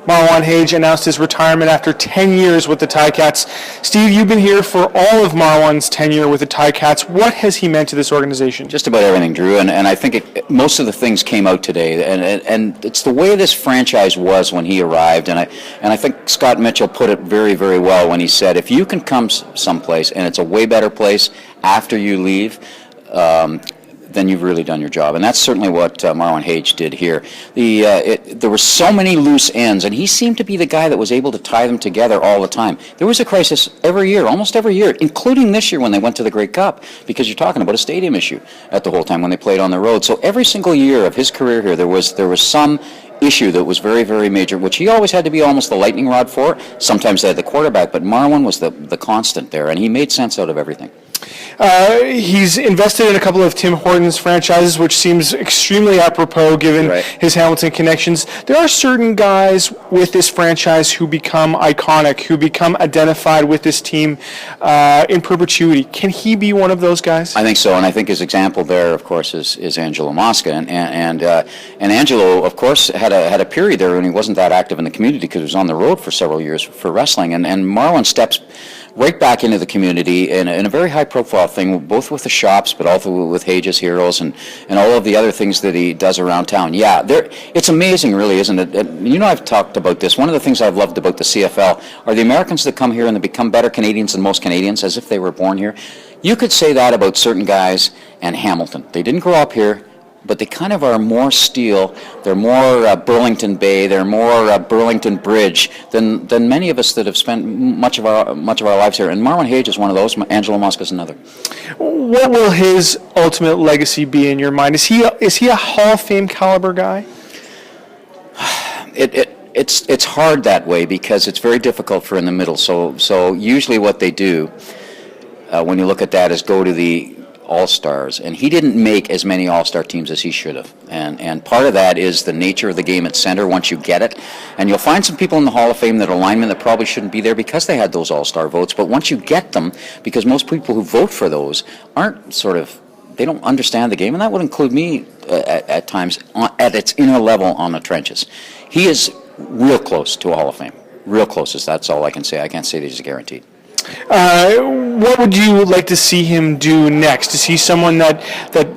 Marwan Hage announced his retirement after 10 years with the Ticats. Steve, you've been here for all of Marwan's tenure with the Ticats. What has he meant to this organization? Just about everything, Drew, and I think most of the things came out today, and it's the way this franchise was when he arrived, and I think Scott Mitchell put it very, very well when he said, if you can come someplace and it's a way better place after you leave, then you've really done your job. And that's certainly what Marwan Hage did here. There were so many loose ends, and he seemed to be the guy that was able to tie them together all the time. There was a crisis every year, almost every year, including this year when they went to the Grey Cup, because you're talking about a stadium issue at the whole time when they played on the road. So every single year of his career here, there was some issue that was very, very major, which he always had to be almost the lightning rod for. Sometimes they had the quarterback, but Marwan was the constant there, and he made sense out of everything. He's invested in a couple of Tim Hortons franchises, which seems extremely apropos given his Hamilton connections. There are certain guys with this franchise who become iconic, who become identified with this team in perpetuity. Can he be one of those guys? I think so, and I think his example there, of course, is Angelo Mosca. And Angelo, of course, had a period there when he wasn't that active in the community because he was on the road for several years for wrestling. And Marwan steps right back into the community in a very high-profile thing, both with the shops, but also with Hage's Heroes and all of the other things that he does around town. Yeah, it's amazing, really, isn't it? You know, I've talked about this. One of the things I've loved about the CFL are the Americans that come here and they become better Canadians than most Canadians, as if they were born here. You could say that about certain guys and Hamilton. They didn't grow up here, but they kind of are more steel. They're more Burlington Bay. They're more Burlington Bridge than many of us that have spent much of our lives here. And Marwan Hage is one of those. Angelo Mosca is another. What will his ultimate legacy be in your mind? Is he a Hall of Fame caliber guy? It's hard that way because it's very difficult for in the middle. So usually what they do when you look at that is go to the All-Stars, and he didn't make as many All-Star teams as he should have. And part of that is the nature of the game at center once you get it. And you'll find some people in the Hall of Fame that are linemen that probably shouldn't be there because they had those All-Star votes. But once you get them, because most people who vote for those they don't understand the game, and that would include me at times at its inner level on the trenches. He is real close to a Hall of Fame. Real close, that's all I can say. I can't say that he's guaranteed. What would you like to see him do next? Is he someone that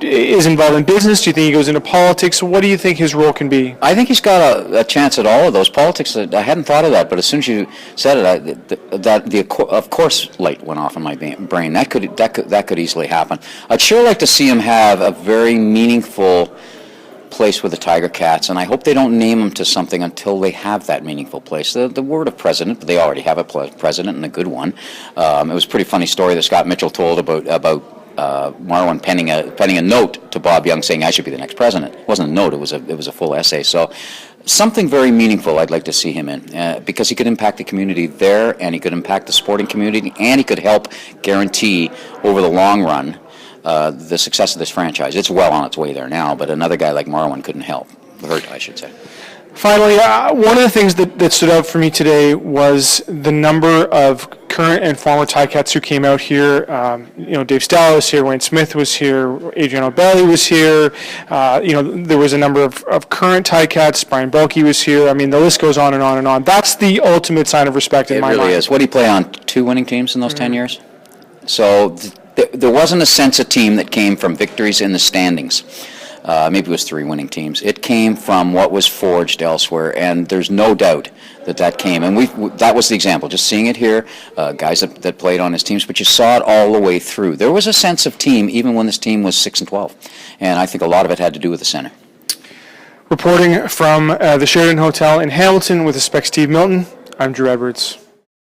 is involved in business? Do you think he goes into politics? What do you think his role can be? I think he's got a chance at all of those. Politics, I hadn't thought of that, but as soon as you said it, of course light went off in my brain. That could easily happen. I'd sure like to see him have a very meaningful place with the Tiger Cats, and I hope they don't name them to something until they have that meaningful place. The word of president, but they already have a president and a good one. It was a pretty funny story that Scott Mitchell told about Marwan penning a note to Bob Young saying I should be the next president. It wasn't a note; it was a full essay. So something very meaningful I'd like to see him in because he could impact the community there, and he could impact the sporting community, and he could help guarantee over the long run the success of this franchise. It's well on its way there now, but another guy like Marwan couldn't hurt, I should say. Finally, one of the things that stood out for me today was the number of current and former Ticats who came out here. Dave Stalla was here, Wayne Smith was here, Adriano Belli was here. There was a number of current Ticats. Brian Belke was here. I mean, the list goes on and on and on. That's the ultimate sign of respect in my mind. It really is. What did he play on? 2 winning teams in those 10 years? So there wasn't a sense of team that came from victories in the standings. Maybe it was 3 winning teams. It came from what was forged elsewhere, and there's no doubt that came. And that was the example, just seeing it here, guys that played on his teams, but you saw it all the way through. There was a sense of team even when this team was 6-12, and I think a lot of it had to do with the center. Reporting from the Sheraton Hotel in Hamilton with the Spec Steve Milton, I'm Drew Edwards.